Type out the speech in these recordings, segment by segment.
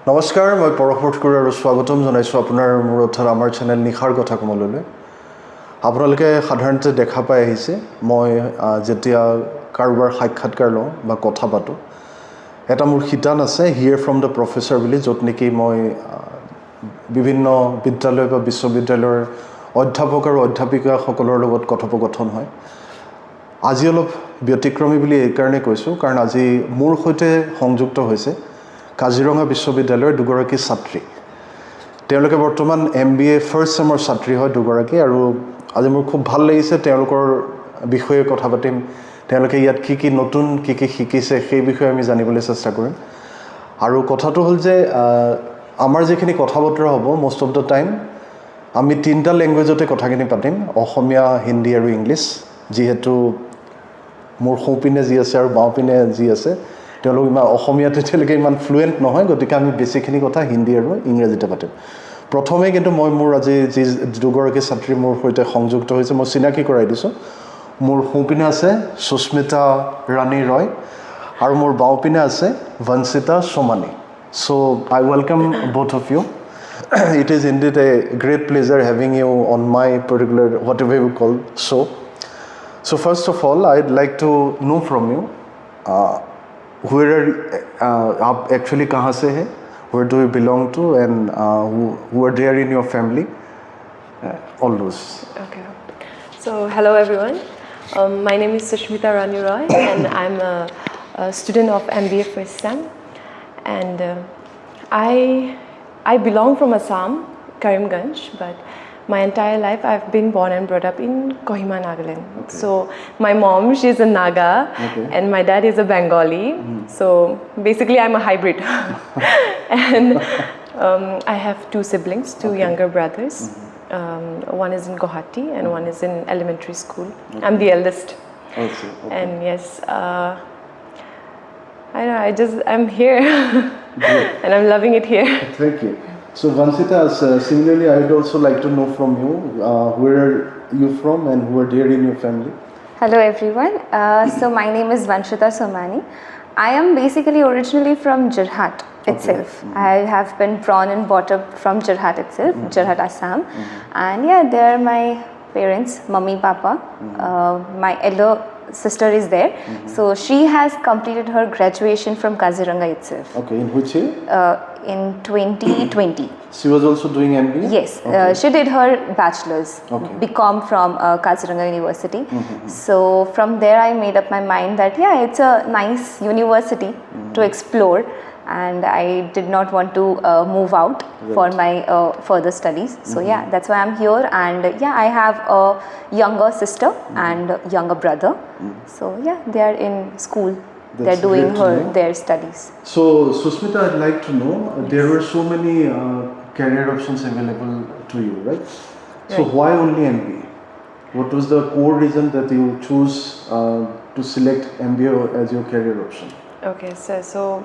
নমস্কাৰ মই পৰশোৎ কৰি আৰু স্বাগতম জনাইছো আপোনাৰ মোৰ অৰ্থাৎ আমাৰ চেনেল নিখাৰ কথা কমললৈ আপোনালোকে সাধাৰণতে দেখা পাই আহিছে মই যেতিয়া কাৰোবাৰ সাক্ষাৎকাৰ লওঁ বা কথা পাতো এটা মোৰ শিতান আছে হিয়াৰ ফ্ৰম দ্য প্ৰফেসৰ বুলি য'ত নেকি মই বিভিন্ন বিদ্যালয় বা বিশ্ববিদ্যালয়ৰ অধ্যাপক আৰু অধ্যাপিকাসকলৰ লগত কথোপকথন হয় আজি অলপ ব্যতিক্ৰমী বুলি এই কাৰণে কৈছো কাৰণ আজি মোৰ সৈতে সংযুক্ত হৈছে কাজিৰঙা বিশ্ববিদ্যালয়ৰ দুগৰাকী ছাত্ৰী তেওঁলোকে বৰ্তমান MBA ফাৰ্ষ্ট চেমৰ ছাত্ৰী হয় দুগৰাকী আৰু আজি মোৰ খুব ভাল লাগিছে তেওঁলোকৰ বিষয়ে কথা পাতিম তেওঁলোকে ইয়াত কি নতুন কি শিকিছে সেই বিষয়ে আমি জানিবলৈ চেষ্টা কৰিম আৰু কথাটো হ'ল যে আমাৰ যেখিনি কথা বতৰা হ'ব মোষ্ট অফ দ্য টাইম আমি তিনটা ল্যাঙ্গুৱেজতে কথাখিনি পাতিম অসমীয়া হিন্দী আৰু ইংলিছ যেহেতু মোৰ সোঁপিনে যি আছে আৰু বাওঁপিনে যি আছে তেওঁলোক ইমান অসমীয়াতে তেওঁলোকে ইমান ফ্লুৱেণ্ট নহয় গতিকে আমি বেছিখিনি কথা হিন্দী আৰু ইংৰাজীতে পাতিম প্ৰথমে কিন্তু মই মোৰ আজি যি দুগৰাকী ছাত্ৰী মোৰ সৈতে সংযুক্ত হৈছে মই চিনাকি কৰাই দিছোঁ মোৰ সোঁপিনে আছে সুস্মিতা ৰাণী ৰয় আৰু মোৰ বাওঁপিনে আছে বঞ্চিতা Somani so I welcome both of you it is indeed a great pleasure having you on my particular whatever you call show so first of all I'd like to know from you where are आप actually कहाँ से हैं where do you belong to and who are there in your family all those okay so hello everyone my name is Sushmita Rani Roy and I'm a student of MBA first sem and I belong from Assam Karimganj but my entire life I've been born and brought up in Kohima, Nagaland. Okay. So my mom, she's a Naga okay. and my dad is a Bengali. So basically I'm a hybrid. And I have two siblings, two okay. younger brothers. One is in Guwahati and one is in elementary school. Okay. I'm the eldest. Okay. And yes, I know, I'm here and I'm loving it here. Thank you. So Vansita, similarly, I would also like to know from you, where are you from and who are there in your family? Hello everyone, so my name is Vanshita Somani. I am basically originally from Jorhat itself. Okay. I have been born and brought up from Jorhat itself, Jorhat, Assam. And yeah, they are my parents, mummy, papa. My elder sister is there. So she has completed her graduation from Kaziranga itself. Okay, in which year? In 2020. She was also doing MBA? Yes, okay. She did her bachelor's, okay. BCom from Kaziranga University. So from there I made up my mind that yeah, it's a nice university to explore and I did not want to move out right. for my further studies. So yeah, that's why I'm here and yeah, I have a younger sister and younger brother. So yeah, they are in school. They're doing their studies. So Susmita, I'd like to know, there were so many career options available to you, right? So why only MBA? What was the core reason that you chose to select MBA as your career option? Okay, so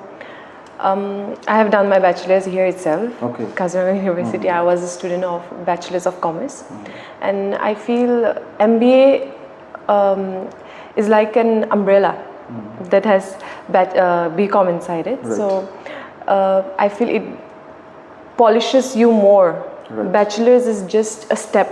I have done my bachelor's here itself, okay. Kaziranga University. I was a student of Bachelor's of Commerce, and I feel MBA is like an umbrella that has BCom inside it. Right. So I feel it polishes you more. Right. Bachelor's is just a step,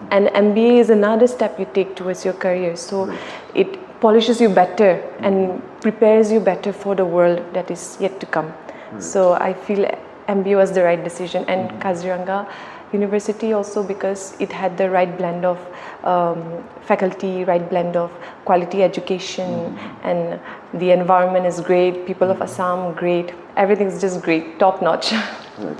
and MBA is another step you take towards your career. So right. it polishes you better and prepares you better for the world that is yet to come. Right. So I feel MBA was the right decision, and Kaziranga University also because it had the right blend of faculty, right blend of quality education, and the environment is great, people of Assam great, everything's just great, top notch. Right.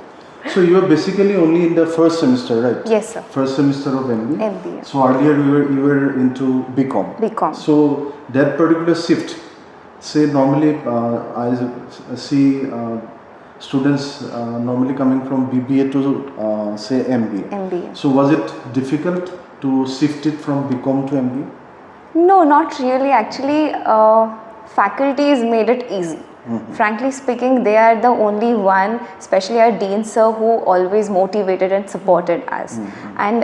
So you are basically only in the first semester, right? Yes, sir. First semester of MBA? MBA. So earlier you were into BCom? BCom. So that particular shift, say normally I see students normally coming from BBA to say MBA. So was it difficult to shift it from BCom to MBA? No, not really. Actually, faculties made it easy. Frankly speaking, they are the only one, especially our Dean Sir, who always motivated and supported us. And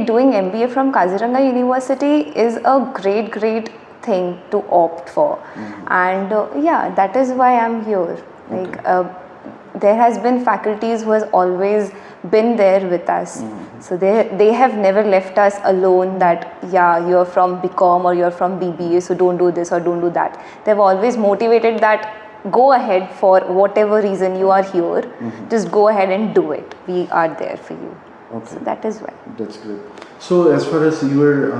doing MBA from Kaziranga University is a great thing to opt for. And yeah, that is why I'm here. Like there has been faculties who has always been there with us. So they have never left us alone that, yeah, you're from BCom or you're from BBA, so don't do this or don't do that. They've always motivated that, go ahead for whatever reason you are here, just go ahead and do it. We are there for you. Okay. So that is why. That's great. So as far as you were,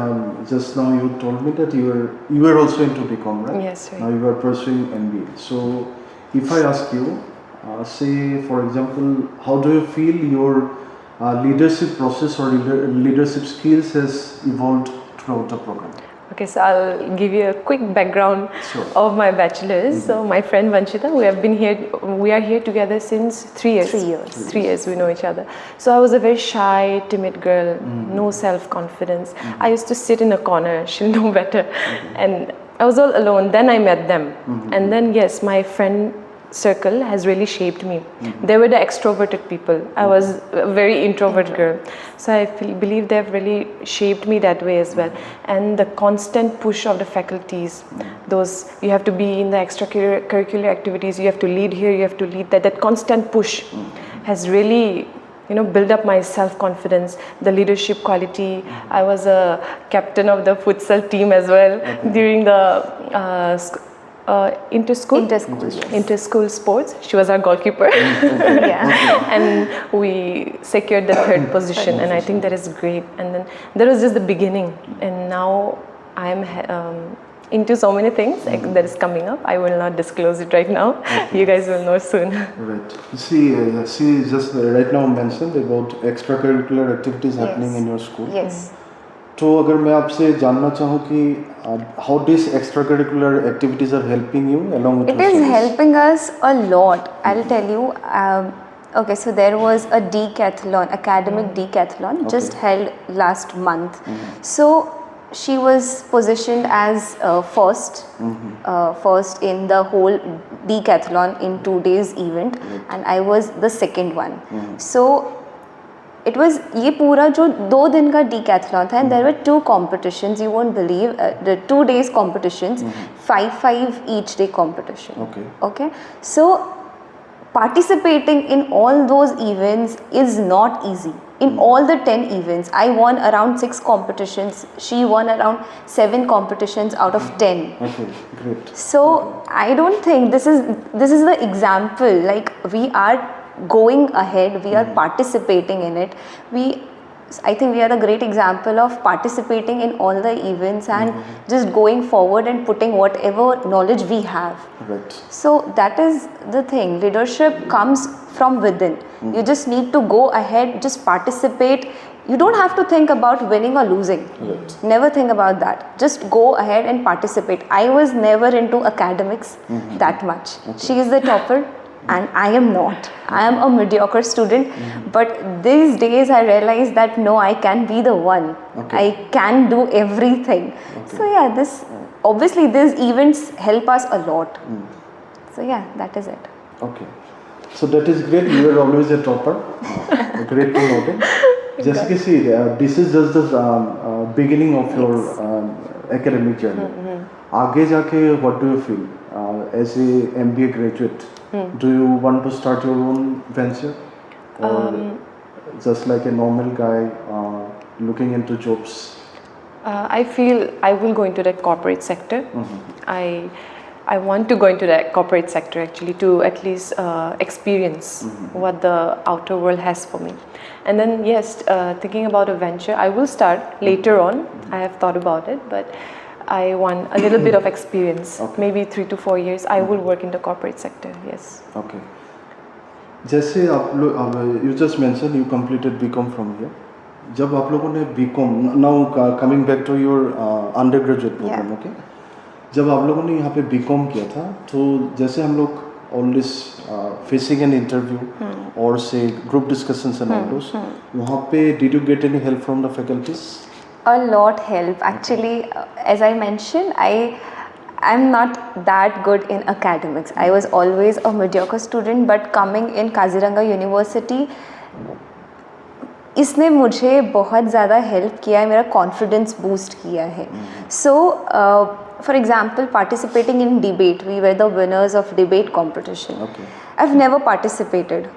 just now you told me that you were also into BCom, right? Yes, right. Now you are pursuing MBA. So if I ask you, say for example, how do you feel your leadership process or leadership skills has evolved throughout the program? Okay, so I'll give you a quick background Sure. of my bachelor's. So my friend Vanshita, we are here together since 3 years. 3 years. 3 years we know each other. So I was a very shy, timid girl, no self-confidence. I used to sit in a corner, she'll know better. And I was all alone. Then I met them. And then yes, my friend circle has really shaped me. They were the extroverted people. I was a very introvert girl. So I believe they have really shaped me that way as well. And the constant push of the faculties, those, you have to be in the extracurricular activities, you have to lead here, you have to lead that. That constant push has really, build up my self-confidence, the leadership quality. I was a captain of the futsal team as well during the inter-school sports. She was our goalkeeper. And we secured the third position, and I think that is great. And then that was just the beginning, and now I am into so many things that is coming up. I will not disclose it right now. You guys will know soon. Right. See, she just right now mentioned about extracurricular activities happening in your school. Yes. तो अगर मैं आपसे जानना चाहूँ कि how these extracurricular activities are helping you along with It is helping us a lot. I'll tell you. Okay, so there was a decathlon, academic decathlon, just held last month. So she was positioned as first in the whole decathlon in 2 days event, and I was the second one. So it was ये पूरा जो 2 दिन का decathlon था, and there were 2 competitions. You won't believe the 2 days competitions, 5 each day competition. Okay. So participating in all those events is not easy. In all the 10 events, I won around 6 competitions. She won around 7 competitions out of 10. Okay, great. So I don't think this is the example. Like, we are going ahead, we are participating in it. I think we are a great example of participating in all the events and just going forward and putting whatever knowledge we have. Right. So that is the thing. Leadership comes from within. You just need to go ahead, just participate. You don't have to think about winning or losing. Right. Never think about that. Just go ahead and participate. I was never into academics that much. She is the topper and I am not. I am a mediocre student. But these days I realize that no, I can be the one. I can do everything. So yeah, obviously these events help us a lot. So yeah, that is it. Okay. So that is great. You are always a topper. Great to note it. Just to see, this is just the beginning of your academic journey. आगे जाके, what do you feel as a MBA graduate? Do you want to start your own venture, or just like a normal guy looking into jobs? I feel I will go into the corporate sector. I want to go into the corporate sector actually, to at least experience what the outer world has for me. And then yes, thinking about a venture, I will start later on. I have thought about it, but I want a little bit of experience. Maybe 3 to 4 years I will work in the corporate sector. Yes. Okay. जैसे आप लोग, you just mentioned you completed BCom from here. जब आप लोगों ने BCom, now coming back to your undergraduate program, okay? जब आप लोगों ने यहाँ पे BCom किया था, तो जैसे हम लोग always facing an interview or say group discussions and all those, वहाँ पे did you get any help from the faculties? A lot help. Actually, as I mentioned, I'm not that good in academics. I was always a mediocre student, but coming in Kaziranga University, इसने मुझे बहुत ज़्यादा help किया है, मेरा confidence boost किया है. So, for example, participating in debate, we were the winners of debate competition. I've never participated.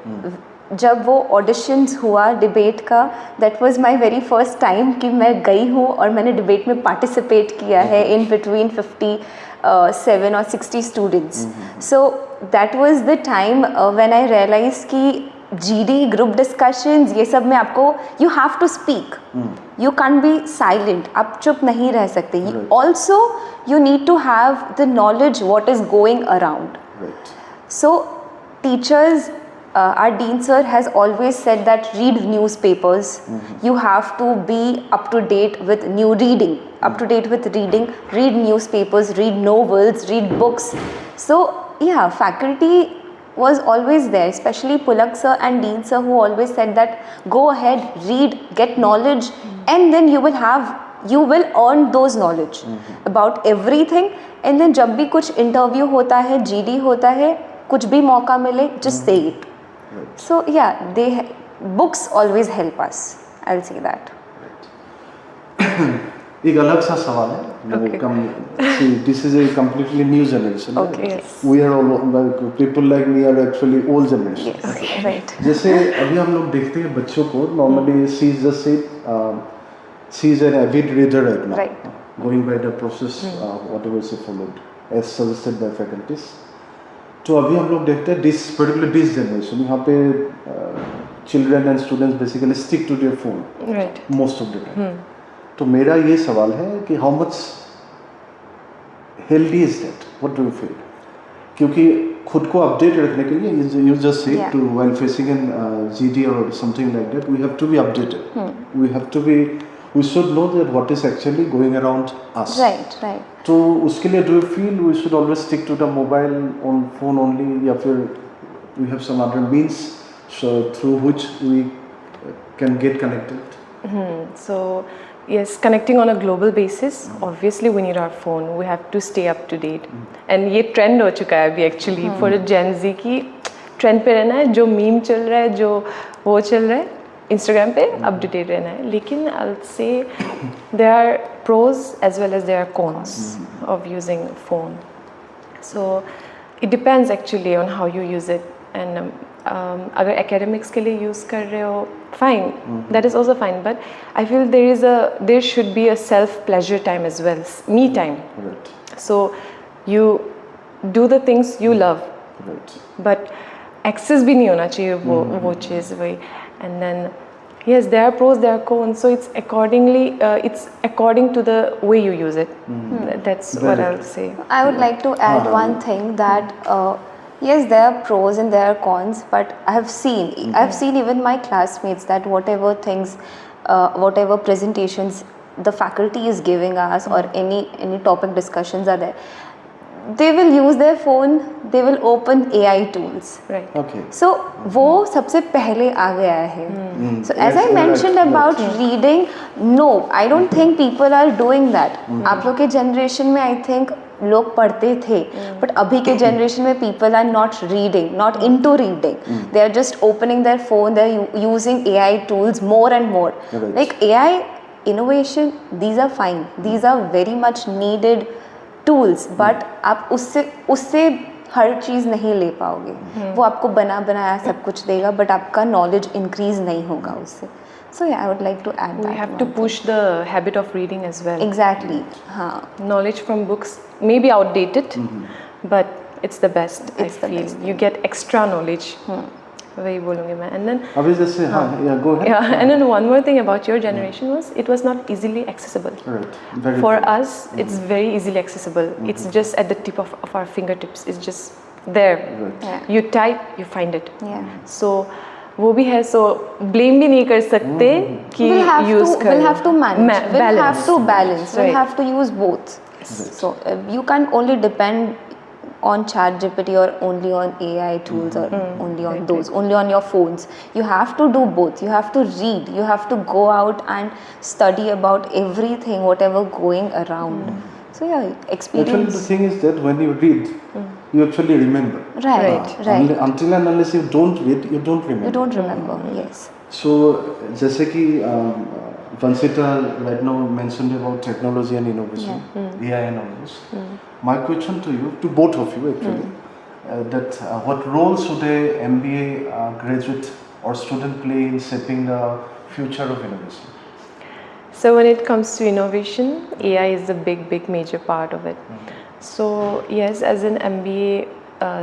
जब वो ऑडिशंस हुआ डिबेट का, that was my very first time कि मैं गई हूँ और मैंने डिबेट में पार्टिसिपेट किया है इन बिटवीन 57 और 60 students. So that was the time when I realize कि जीडी ग्रुप डिस्कशंस ये सब में आपको you have to speak, you can be silent, आप चुप नहीं रह सकते. Also you need to have the knowledge what is going around. So teachers, our dean sir has always said that read newspapers. You have to be up to date with new reading, read newspapers, read novels, read books. So yeah, faculty was always there, especially Pulak sir and dean sir, who always said that go ahead, read, get knowledge, and then you will earn those knowledge about everything. And then जब भी कुछ interview होता है, GD होता है, कुछ भी मौका मिले, just say it. So yeah, books always help us. I'll say that. एक अलग सा सवाल है. This is a completely new generation. Okay, yes. We are all people like me are actually old generation. Yes, okay. right. जैसे अभी हम लोग देखते हैं बच्चों को, normally she is an avid reader right now. Right. Going by the process, whatever she followed, as suggested by faculties. तो अभी हम लोग देखते हैं दिस जनरेशन, यहाँ पे children and students basically stick to their phone most of the time. तो मेरा ये सवाल है कि how much healthy is that, what do you feel? क्योंकि खुद को अपडेट रखने के लिए you just say to while facing in GD और something like that, we have to be updated, we should know that what is actually going around us. Right. तो उसके लिए do you feel we should always stick to the mobile on phone only, या फिर we have some other means through which we can get connected? So yes, connecting on a global basis, obviously we need our phone. We have to stay up to date. And ये trend हो चुका है अभी actually for a Gen Z की trend पे रहना है, जो meme चल रहा है, जो वो चल रहा है, Instagram पे अपडेटेड रहना है. लेकिन I'll say there are pros as well as there are cons of using phone. So it depends actually on how you use it. And अगर academics के लिए use कर रहे हो, fine, that is also fine. But I feel there should be a self pleasure time as well, me time. Right. So you do the things you love. Right. But access भी नहीं होना चाहिए वो चीज़ वही. And then yes, there are pros, there are cons, so it's according to the way you use it. That's what I'll say. I would like to add one thing that yes, there are pros and there are cons, but I've seen even my classmates that whatever things, whatever presentations the faculty is giving us or any topic discussions are there, they will use their phone, they will open AI tools. Right. Okay. So वो सबसे पहले आ गया है. So as I mentioned about reading, no, I don't think people are doing that. आप लोग के generation में I think लोग पढ़ते थे, but अभी के generation में people are not reading, not into reading. They are just opening their phone, they are using AI tools more and more. Right. Like AI innovation, these are fine, these are very much needed tools, but आप उससे हर चीज़ नहीं ले पाओगे. वो आपको बनाया सब कुछ देगा, बट आपका नॉलेज इंक्रीज नहीं होगा उससे. So I would like to add We have to push the habit of reading as well. Exactly. हाँ. Knowledge from books may be outdated, but it's the best. It's the I feel best. you get extra knowledge. वही बोलूँगी मैं. And then अभी जैसे go ahead. yeah, and then one more thing about your generation was it was not easily accessible. Right. Very For true. us, it's very easily accessible. It's just at the tip of our fingertips. It's just there. Right. Yeah. You type, you find it. Yeah. So वो भी है. So blame भी नहीं कर सकते कि use कर. We'll have to manage. We'll have to balance. We'll Right. have to use both. So you can't only depend on ChatGPT or only on AI tools or only on those, only on your phones. You have to do both. You have to read. You have to go out and study about everything, whatever going around. So yeah, experience. Actually, the thing is that when you read, you actually remember. Right. Until and unless you don't read, you don't remember. You don't remember. Yes. So, जैसे कि Vansita right now mentioned about technology and innovation, AI and all this. My question to you, to both of you actually, that what role should a MBA graduate or student play in shaping the future of innovation? So when it comes to innovation, AI is a big major part of it. So yes, as an MBA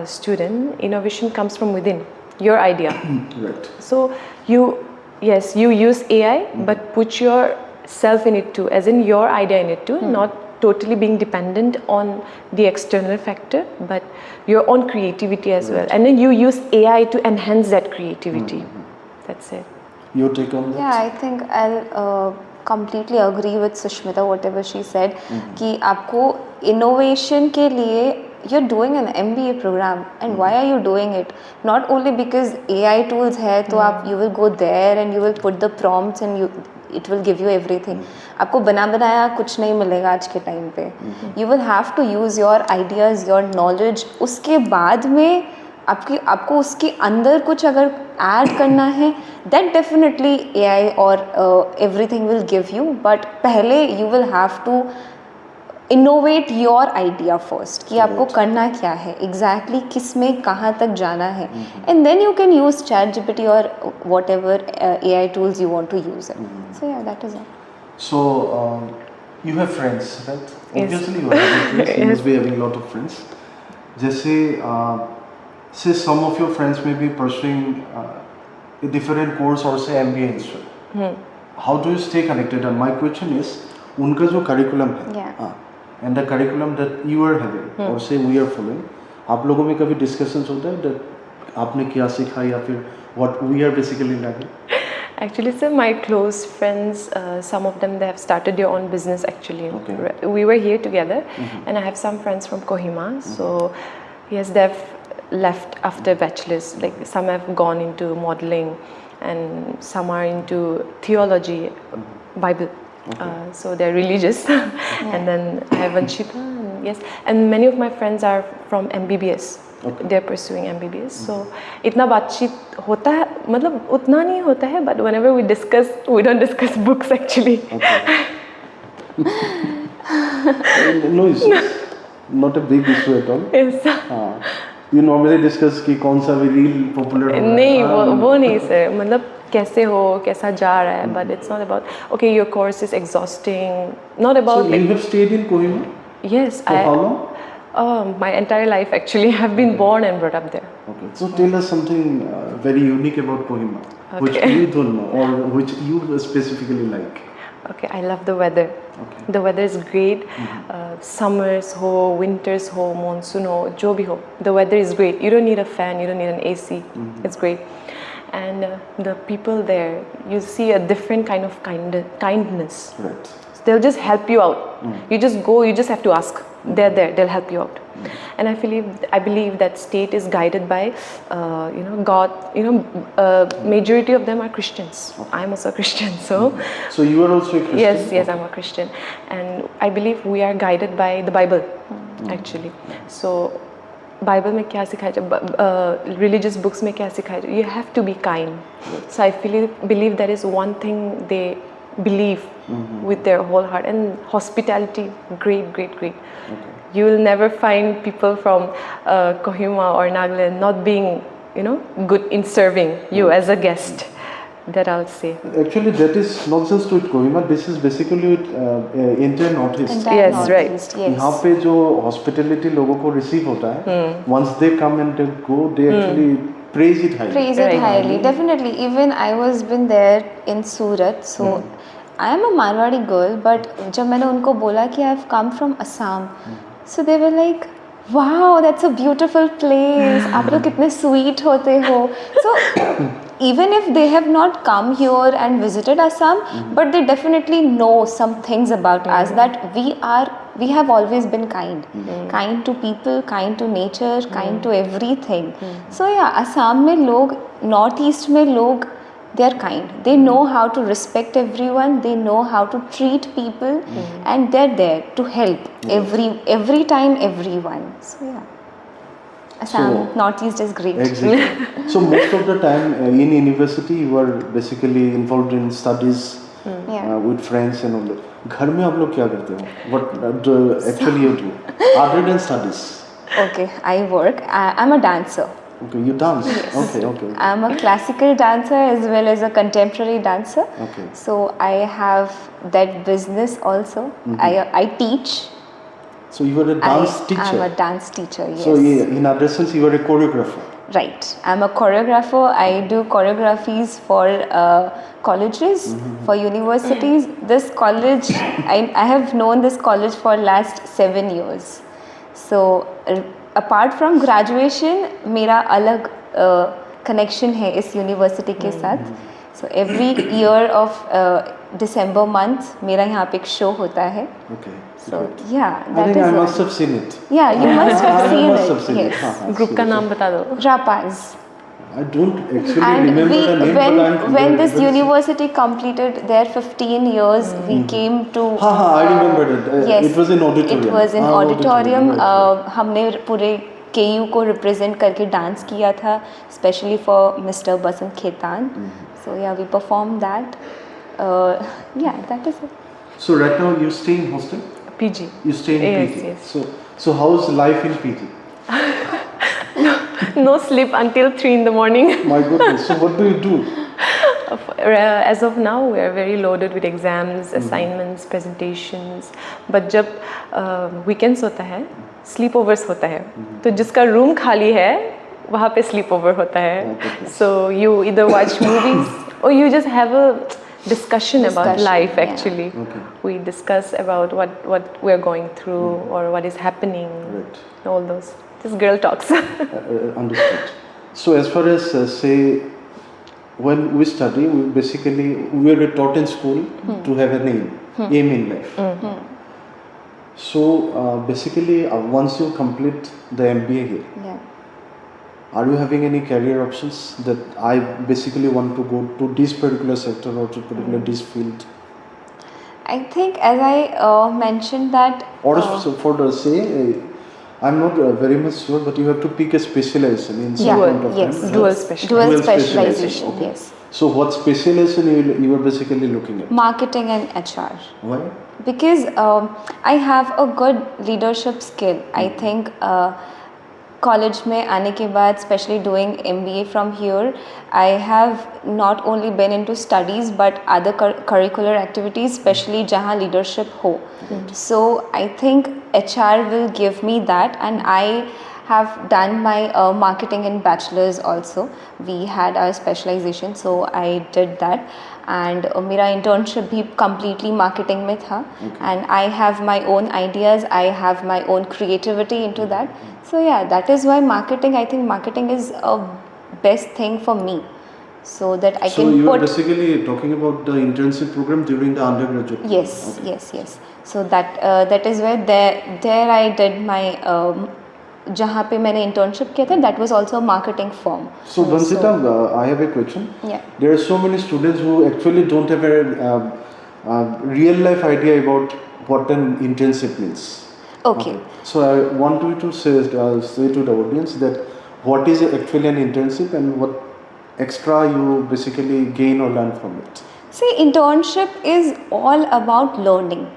student, innovation comes from within, your idea. Right. So you use AI, but put yourself in it too, as in your idea in it too, not totally being dependent on the external factor, but your own creativity as well. And then you use AI to enhance that creativity. That's it. Your take on that? Yeah, I think I'll completely agree with Sushmita, whatever she said, कि आपको innovation के लिए you're doing an MBA program, and why are you doing it? Not only because AI tools है तो आप you will go there and you will put the prompts and it will give you everything. आपको बना बनाया कुछ नहीं मिलेगा आज के टाइम पे. You will have to use your ideas, your knowledge. उसके बाद में आपको उसके अंदर कुछ अगर ऐड करना है, that definitely AI or everything will give you. But पहले you will have to innovate your idea first कि आपको करना क्या है, exactly किस में कहाँ तक जाना है, and then you can use ChatGPT or whatever AI tools you want to use it. So yeah, that is it. So you have friends, right? Yes. Obviously you have friends. You must be having a lot of friends. जैसे say some of your friends may be pursuing a different course or say MBA instead. How do you stay connected? And my question is, उनका जो curriculum है, Yeah. And the curriculum that you are having or say we are following, आप लोगों में कभी discussions होता है that आपने क्या सीखा या फिर what we are basically learning? Actually, sir, my close friends, some of them, they have started their own business actually. Okay. We were here together, and I have some friends from Kohima. So yes, they've left after bachelor's. Like some have gone into modeling, and some are into theology, Bible. So they're religious. And then I have Vanshita, and yes, and many of my friends are from MBBS. Okay. They're pursuing MBBS. So इतना बातचीत होता है, मतलब उतना नहीं होता है, but whenever we discuss, we don't discuss books actually. Okay. No issues. Not a big issue at all. Yes. You normally discuss कि कौन सा भी reel popular हो रहा है. नहीं, वो नहीं sir. मतलब कैसे हो, कैसा जा रहा है, but it's not about okay, your course is exhausting. Not about So you have stayed in Kohima yes, for how long? My entire life actually. I've been born and brought up there. Okay. So tell us something very unique about Kohima, which we don't know or which you specifically like. Okay, I love the weather. Okay. The weather is great. Summers ho, winters ho, monsoon ho, jo bhi ho. The weather is great. You don't need a fan, you don't need an AC. It's great. And the people there, you see a different kind of kindness. Right. They'll just help you out. You just go, you just have to ask. They're there, they'll help you out. And I believe that state is guided by, God. Majority of them are Christians. I'm also a Christian, so. So you are also a Christian? Yes, I'm a Christian, and I believe we are guided by the Bible, actually. So, Bible में क्या सिखाया जाए, religious books में क्या सिखाया जाए, you have to be kind. So I believe that is one thing they believe with their whole heart, and hospitality, great. Okay. You will never find people from Kohima or Nagaland not being, good in serving you as a guest. That I'll say. Actually, that is not just with Kohima. This is basically with entire Northeast. Yes, right. Yes. यहाँ पे जो hospitality लोगों को receive होता है, once they come and they go, they actually praise it highly. Praise it highly, definitely. Even I was been there in Surat, so I am a Marwadi girl, but जब मैंने उनको बोला कि I've come from Assam, so they were like, wow, that's a beautiful place. आप लोग कितने sweet होते हो. So even if they have not come here and visited Assam, but they definitely know some things about us, that we have always been kind. Kind to people, kind to nature, kind to everything. So yeah, Assam में लोग, Northeast में लोग, they are kind. They know how to respect everyone. They know how to treat people, and they're there to help every time, everyone. So yeah, Assam, Northeast is great. Exactly. So most of the time in university, you are basically involved in studies with friends and all that. घर में आप लोग क्या करते हो? What do actually you do other than studies? Okay, I work. I'm a dancer. Okay, you dance. Okay. I'm a classical dancer as well as a contemporary dancer. Okay. So I have that business also. I teach. So you were a dance teacher. I'm a dance teacher, yes. So in other sense, you were a choreographer. Right. I'm a choreographer. I do choreographies for colleges, for universities. This college, I have known this college for last 7 years. So apart from graduation, मेरा अलग connection है इस university के साथ. So every year of December month, मेरा यहाँ पे एक show होता है. Okay. So yeah, I that think is I it. must have seen it. Yeah, you must have seen I must have it. seen Yes. it. Group का नाम बता दो. Rapaz. I don't actually And remember the name, when but I'm when this very- university completed their 15 years, we came to. I remember it. Yes, It was in auditorium. It was in auditorium. Right. हमने पूरे KU को represent करके dance किया था, especially for Mr. Basant Khetan. So yeah, we performed that. Yeah, that is it. So right now you stay in hostel? PG. You stay in Yes, PG? yes. So how's life in PG? No sleep until 3 in the morning. My goodness. So what do you do? As of now, we are very loaded with exams, assignments, presentations. But जब weekends होता है, sleepovers होता है. तो जिसका room खाली है, वहाँ पे sleepover होता है. So you either watch movies or you just have a discussion about life. Actually, we discuss about what we are going through or what is happening. Right. All those. Just girl talks. Understood. So as far as say when we study, we were taught in school to have an aim in life. So basically, once you complete the MBA here, Yeah. are you having any career options that I basically want to go to this particular sector or to particular this field? I think as I mentioned that. Or so for the say, I'm not very much sure, but you have to pick a specialization in some point of yes. time. Dual specialization. Dual specialization. Okay. Yes. So what specialization you are basically looking at? Marketing and HR. Why? Because I have a good leadership skill. I think college में आने के बाद, especially doing MBA from here, I have not only been into studies but other curricular activities, especially जहाँ leadership हो. So I think HR will give me that, and I have done my marketing in bachelor's also. We had our specialization, so I did that. And मेरा internship भी completely marketing में था. And I have my own ideas, I have my own creativity into that. So yeah, that is why marketing, I think marketing is a best thing for me. So that I can So you are put. basically talking about the internship program during the undergraduate program. Yes, yes. So that is where there I did my जहाँ पे मैंने internship किया था, that was also a marketing firm. So Vansita, I have a question. Yeah. There are so many students who actually don't have a real life idea about what an internship means. Okay. So I want you to say to the audience that what is actually an internship and what extra you basically gain or learn from it. See, internship is all about learning.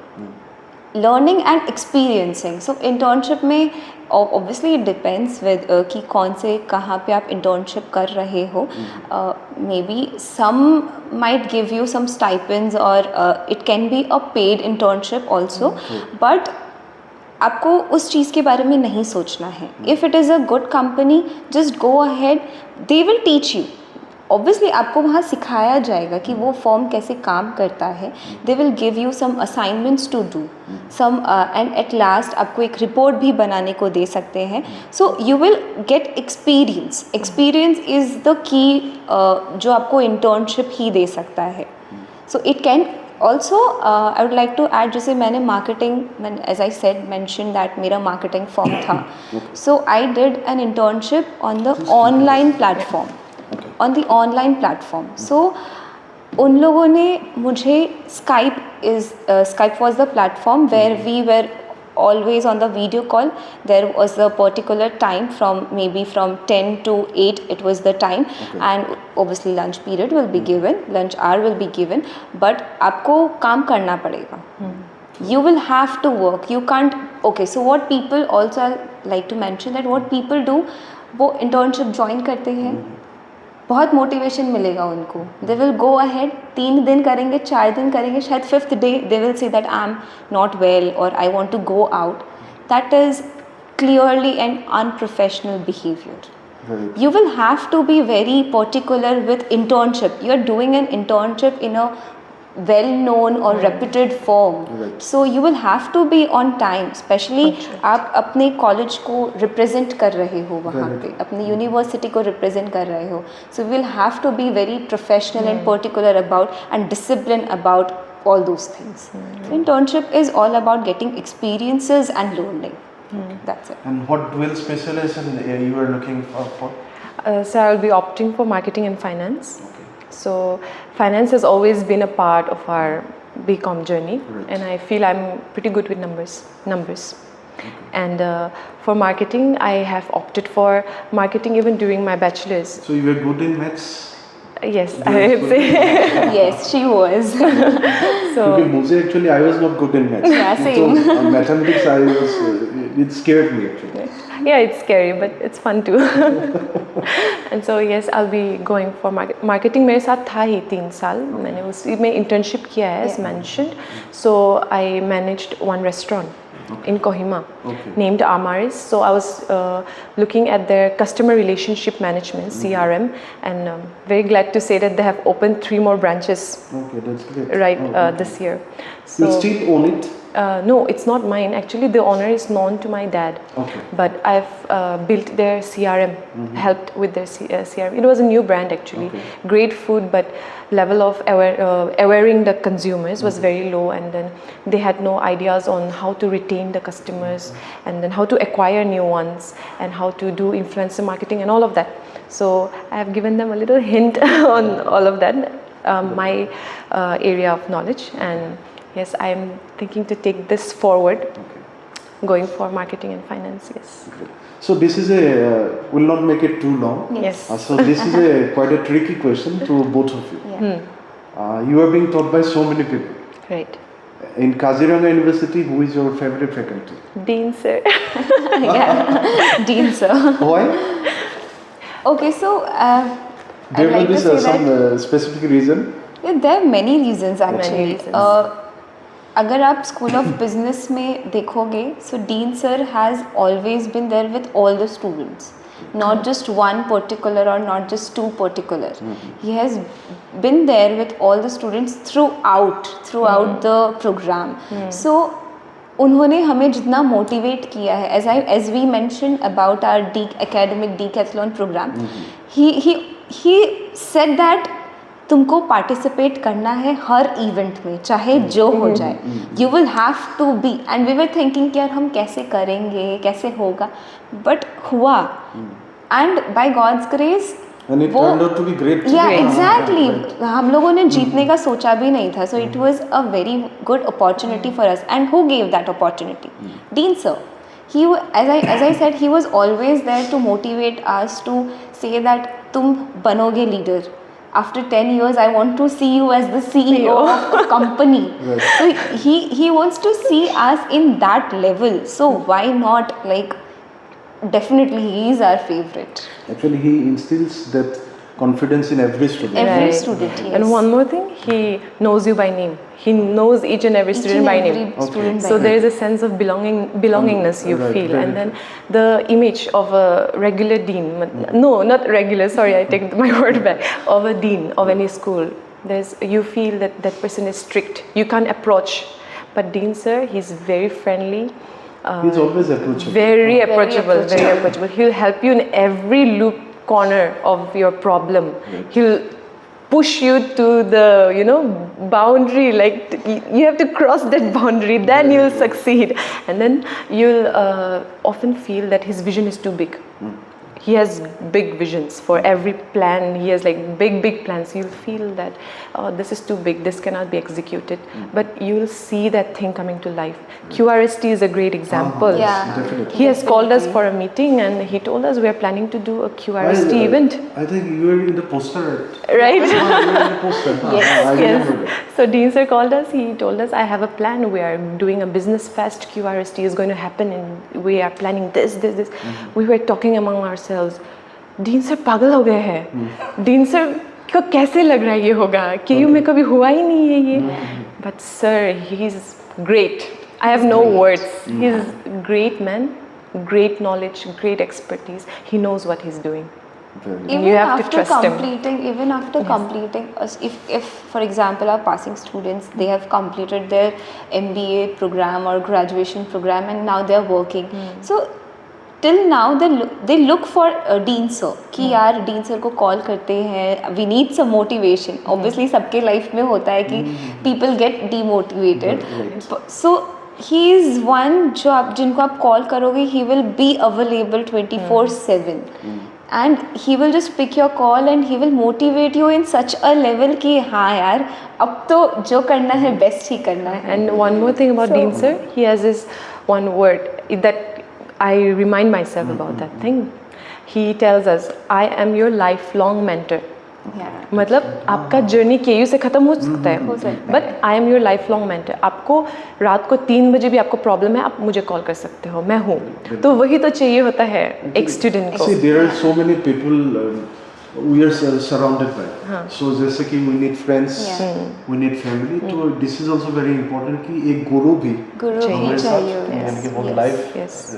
Learning and experiencing. So internship में obviously it depends with कि कौन से कहाँ पे आप internship कर रहे हो. Maybe some might give you some stipends or it can be a paid internship also. But आपको उस चीज़ के बारे में नहीं सोचना है. If it is a good company, just go ahead. They will teach you. Obviously आपको वहाँ सिखाया जाएगा कि वो फॉर्म कैसे काम करता है. They will give you some assignments to do. Some and at last आपको एक रिपोर्ट भी बनाने को दे सकते हैं. So you will get experience. Experience is the key जो आपको internship ही दे सकता है. So it can also I would like to add, जैसे मैंने marketing, as I said mentioned that मेरा marketing firm था. So I did an internship on the online platform. On the online platform. So उन लोगों ने मुझे Skype was the platform where we were always on the video call. There was a particular time from 10 to 8 it was the time. And obviously lunch period will be given, lunch hour will be given, but आपको काम करना पड़ेगा. You will have to work. You can't okay, so what people also I like to mention that what people do, वो internship join करते हैं, बहुत motivation मिलेगा उनको, दे विल गो अहेड, 3 दिन करेंगे, 4 दिन करेंगे, शायद 5th day they will say that I am not well और I want to go out. That is clearly an unprofessional behavior. Right. You will have to be very particular with internship. You are doing an internship in a well-known or reputed firm. Right. So you will have to be on time. Especially आप अपने college को represent कर रहे हो वहाँ पे, अपनी university को represent कर रहे हो. So you will have to be very professional and particular about and disciplined about all those things. So internship is all about getting experiences and learning. That's it. And what dual specialization you are looking for? So I'll be opting for marketing and finance. So finance has always been a part of our BCom journey, and I feel I'm pretty good with numbers. And for marketing, I have opted for marketing even during my bachelor's. So you were good in maths? Yes, I would say. Yes, she was. So Because मुझे actually I was not good in maths. Yeah, same. So mathematics I was it scared me actually. yeah, it's scary, but it's fun too. And so yes, I'll be going for marketing. मेरे साथ था ही 3 साल, मैंने उसी में internship किया है, as mentioned. So I managed one restaurant in Kohima named Amaris. So I was looking at their customer relationship management, CRM, and very glad to say that they have opened 3 more branches Okay, that's great. right this year. So You still own it? no, it's not mine. Actually, the owner is known to my dad. Okay. But I've built their CRM, helped with their CRM. It was a new brand actually. Great food, but level of awareing the consumers was very low, and then they had no ideas on how to retain the customers, and then how to acquire new ones, and how to do influencer marketing and all of that. So I have given them a little hint on all of that, my area of knowledge, and yes, I am thinking to take this forward, going for marketing and finance. Yes. So this is will not make it too long. Yes. So this is quite a tricky question to both of you. Yeah. You are being taught by so many people. Right. In Kaziranga University, who is your favorite faculty? Dean sir. Yeah, Dean sir. Why? Okay, so There I'd will like be to say some that specific reason. yeah, there are many reasons actually. reasons. अगर आप school of business में देखोगे, so dean sir has always been there with all the students, not just one particular or not just 2 particular. He has been there with all the students throughout the program. So उन्होंने हमें जितना motivate किया है, as we mentioned about our academic decathlon program, he said that तुमको participate करना है हर event में, चाहे जो हो जाए, you will have to be. And we were thinking कि यार हम कैसे करेंगे, कैसे होगा, बट हुआ, and by God's grace And it turned out to be great. Yeah, exactly. हम लोगों ने जीतने का सोचा भी नहीं था. So it was a very good opportunity for us. And who gave that opportunity? Dean sir. As I said, he was always there to motivate us, to say that तुम बनोगे leader. After 10 years, I want to see you as the CEO of a company. Right. So he wants to see us in that level. So why not, like, definitely he is our favorite. Actually, he instills that confidence in every student. Every student, yes. And one more thing, he knows you by name. He knows each and every student by name. Student by So name. there is a sense of belongingness you Right, feel, very and then the image of a regular dean, no, not regular, sorry, I take my word back, of a dean of any school, you feel that that person is strict, you can't approach, but Dean sir, he's very friendly, He's always approachable. very approachable. He'll help you in every loop corner of your problem. He'll push you to the boundary, like you have to cross that boundary, then you'll succeed. And then you'll often feel that his vision is too big. he has big visions for every plan. He has like big plans. You'll feel that, oh, this is too big, this cannot be executed, but you'll see that thing coming to life. QRST is a great example. Yeah. Definitely. He has called us for a meeting and he told us we are planning to do a QRST event. I think you were in the poster. Right? You were in the poster. I remember that. So Dean sir called us. He told us, I have a plan. We are doing a business fest. QRST is going to happen and we are planning this. We were talking among ourselves. Dean sir पागल हो गए हैं. Dean sir को कैसे लग रहा है ये होगा? KU में कभी हुआ ही नहीं है ये. But sir, he's great. I have no words. He's a great man, great knowledge, great expertise. He knows what he's doing. Even You have to after trust him. completing, if for example our passing students, they have completed their MBA program or graduation program and now they are working. So till now they look for Dean sir कि यार Dean sir को call करते हैं, we need some motivation. Obviously सबके life में होता है कि people get demotivated. So he is one जिनको आप call करोगे, he will be available 24/7. And he will just pick your call and he will motivate you in such a level कि हाँ यार अब तो जो करना है best ही करना है. And one more thing about Dean sir, he has this one word that I remind myself about that thing. He tells us, I am your lifelong mentor. Yeah. मतलब आपका जर्नी KU से ख़त्म हो सकता है, but I am your life long mentor. आपको रात को 3 बजे भी आपको प्रॉब्लम है, आप मुझे कॉल कर सकते हो, मैं हूँ. तो वही तो चाहिए होता है एक स्टूडेंट को. See, there are so many people we are surrounded by. So जैसे कि we need friends, we need family. तो this is also very important कि एक गुरु भी हमारे साथ यानी कि वो life. Yes.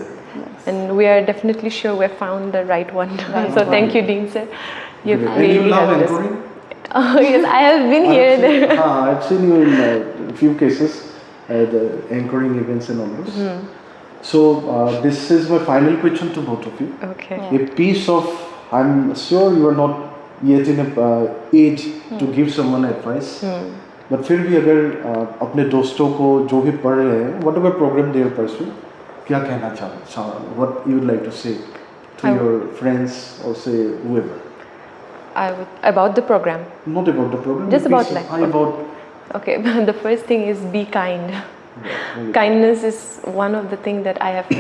And we are definitely sure we have found the right one. So thank you, Dean sir. You've And you really love helped us. anchoring? Oh yes, I have been here and there. I've seen you in a few cases, the anchoring events and all those. So this is my final question to both of you. Okay. A piece of, I'm sure you are not yet in a age to give someone advice, but फिर भी अगर अपने दोस्तों को जो भी पढ़ रहे हैं, whatever program they are pursuing, क्या कहना चाहो? What you would like to say to your friends or say whoever? About the program. Not about the program. Just a about piece life. of- about Okay, the first thing is be kind. Kindness is one of the things that I have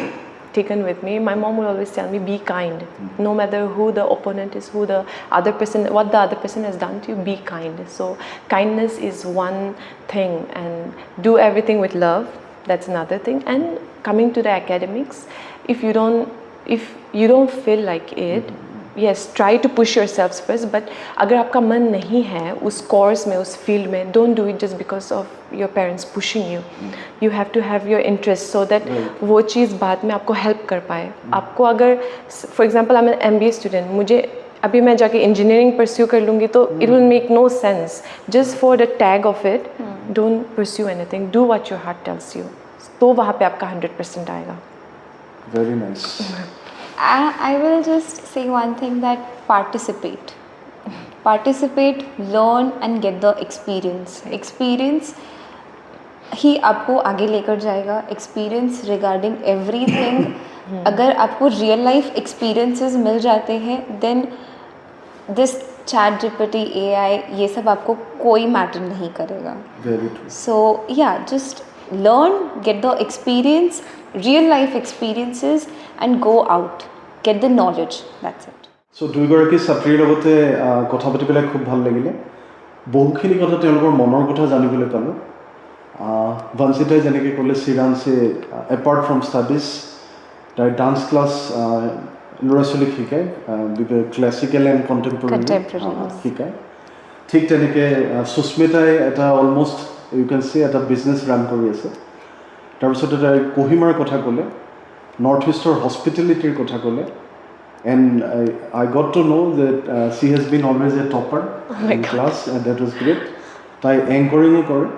taken with me. My mom will always tell me, be kind. No matter who the opponent is, who the other person, what the other person has done to you, be kind. So kindness is one thing, and do everything with love. That's another thing. And coming to the academics, if you don't feel like it, yes, try to push yourselves first, but अगर आपका मन नहीं है उस course में, उस field में, don't do it just because of your parents pushing you. You have to have your interest so that वो चीज़ बाद में आपको help कर पाए. आपको अगर, for example, I'm an MBA student, मुझे अभी मैं जाके engineering pursue कर लूँगी तो it will make no sense. Just for the tag of it, don't pursue anything. Do what your heart tells you. तो वहाँ पे आपका 100% आएगा. very nice. I will just say one thing, that participate, learn and get the experience ही आपको आगे लेकर जाएगा. Experience regarding everything. अगर आपको रियल लाइफ एक्सपीरियंसेस मिल जाते हैं, देन दिस ChatGPT, AI, ये सब आपको कोई मैटर नहीं करेगा. Very true. So yeah, just learn, get the experience, real life experiences, and go out, get the knowledge. That's it. So দুইগৰাকী ছাত্ৰীৰ লগতে কথা পাতি পেলাই খুব ভাল লাগিলে. বহুখিনি কথা তেওঁলোকৰ মনৰ কথা জানিবলৈ পালোঁ. বঞ্চিতাই যেনেকৈ ক'লে শ্ৰীৰাঞ্চে এপাৰ্ট ফ্ৰম ষ্টাডিজ তাই ডান্স ক্লাছ ল'ৰা ছোৱালীক শিকায়, ক্লাছিকেল এণ্ড কণ্টেম্পৰেৰী শিকায়. ঠিক তেনেকৈ সুস্মিতাই এটা অলমষ্ট ইউ কেন চে এটা বিজনেছ ৰান কৰি আছে. তাৰপিছতে তাই কহিমাৰ কথা ক'লে, নৰ্থ ইষ্টৰ হস্পিটেলিটিৰ কথা ক'লে. And I got to know that she has been always a topper in class, and that was great. তাই এংকৰিঙো কৰে.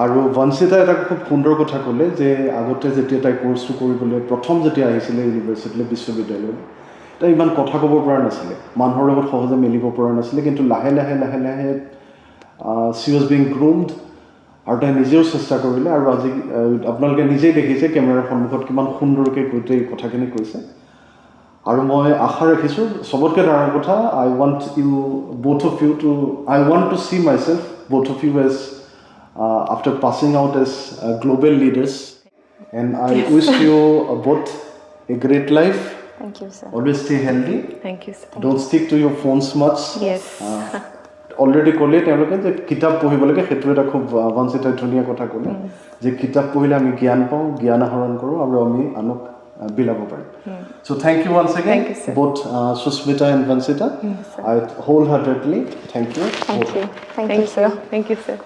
আৰু বঞ্চিতা এটা খুব সুন্দৰ কথা ক'লে যে আগতে যেতিয়া তাই কোৰ্চটো কৰিবলৈ প্ৰথম যেতিয়া আহিছিলে ইউনিভাৰ্চিটিলৈ, বিশ্ববিদ্যালয়লৈ, তাই ইমান কথা ক'ব পৰা নাছিলে, মানুহৰ লগত সহজে মিলিব পৰা নাছিলে. কিন্তু লাহে লাহে she was being groomed, আৰু তাই নিজেও চেষ্টা কৰিলে. আৰু আজি আপোনালোকে নিজেই দেখিছে কেমেৰাৰ সন্মুখত কিমান সুন্দৰকৈ গোটেই কথাখিনি কৈছে. আৰু মই আশা ৰাখিছোঁ সবতকৈ ডাঙৰ কথা I want you both of you to I want to see myself both of you as after passing out as global leaders and I wish you both a great life. Thank you, sir. Always stay healthy. Thank you, sir. Don't stick to your phones much. Yes. Already ক'লে তেওঁলোকে যে কিতাপ পঢ়িব লাগে সেইটো এটা খুব বঞ্চিত ধুনীয়া কথা ক'লে যে কিতাপ পঢ়িলে আমি জ্ঞান পাওঁ জ্ঞান আহৰণ কৰোঁ আৰু আমি আনক বিলাব পাৰিম so thank you once again both Susmita and Vansita I wholeheartedly thank you Thank you, sir. Thank you, sir.